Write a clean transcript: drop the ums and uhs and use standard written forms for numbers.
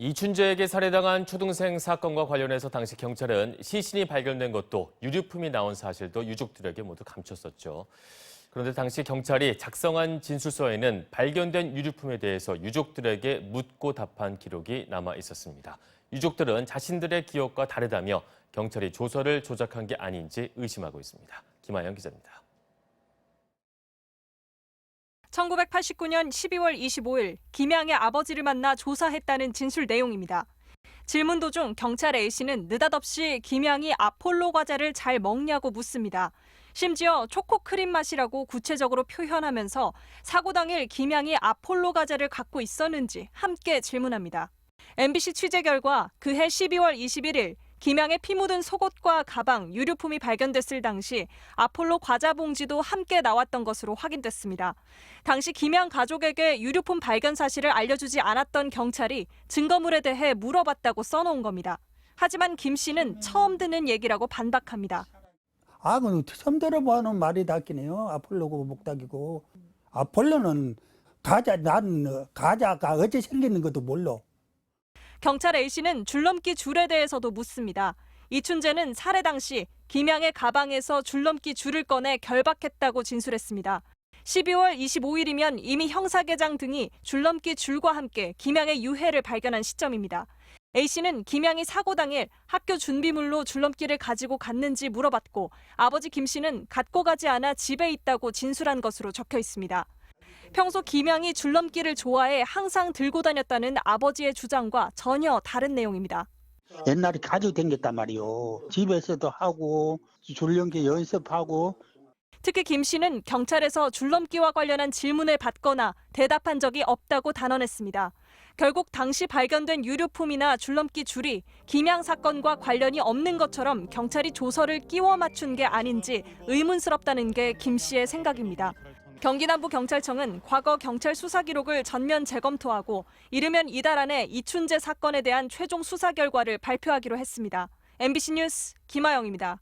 이춘재에게 살해당한 초등생 사건과 관련해서 당시 경찰은 시신이 발견된 것도 유류품이 나온 사실도 유족들에게 모두 감췄었죠. 그런데 당시 경찰이 작성한 진술서에는 발견된 유류품에 대해서 유족들에게 묻고 답한 기록이 남아 있었습니다. 유족들은 자신들의 기억과 다르다며 경찰이 조서를 조작한 게 아닌지 의심하고 있습니다. 김아영 기자입니다. 1989년 12월 25일 김양의 아버지를 만나 조사했다는 진술 내용입니다. 질문 도중 경찰 A씨는 느닷없이 김양이 아폴로 과자를 잘 먹냐고 묻습니다. 심지어 초코 크림 맛이라고 구체적으로 표현하면서 사고 당일 김양이 아폴로 과자를 갖고 있었는지 함께 질문합니다. MBC 취재 결과 그해 12월 21일 김양의 피 묻은 속옷과 가방, 유류품이 발견됐을 당시 아폴로 과자 봉지도 함께 나왔던 것으로 확인됐습니다. 당시 김양 가족에게 유류품 발견 사실을 알려주지 않았던 경찰이 증거물에 대해 물어봤다고 써놓은 겁니다. 하지만 김 씨는 처음 듣는 얘기라고 반박합니다. 그건 처음 들어보는 말이 닿긴 해요. 아폴로고 목닥이고. 아폴로는 나는 가자가 어째 생기는 것도 몰라. 경찰 A씨는 줄넘기 줄에 대해서도 묻습니다. 이춘재는 살해 당시 김양의 가방에서 줄넘기 줄을 꺼내 결박했다고 진술했습니다. 12월 25일이면 이미 형사계장 등이 줄넘기 줄과 함께 김양의 유해를 발견한 시점입니다. A씨는 김양이 사고 당일 학교 준비물로 줄넘기를 가지고 갔는지 물어봤고 아버지 김 씨는 갖고 가지 않아 집에 있다고 진술한 것으로 적혀 있습니다. 평소 김양이 줄넘기를 좋아해 항상 들고 다녔다는 아버지의 주장과 전혀 다른 내용입니다. 옛날에 가지고 다녔단 말이요. 집에서도 하고 줄넘기 연습하고. 특히 김 씨는 경찰에서 줄넘기와 관련한 질문을 받거나 대답한 적이 없다고 단언했습니다. 결국 당시 발견된 유류품이나 줄넘기 줄이 김양 사건과 관련이 없는 것처럼 경찰이 조서를 끼워 맞춘 게 아닌지 의문스럽다는 게 김 씨의 생각입니다. 경기남부경찰청은 과거 경찰 수사 기록을 전면 재검토하고 이르면 이달 안에 이춘재 사건에 대한 최종 수사 결과를 발표하기로 했습니다. MBC 뉴스 김아영입니다.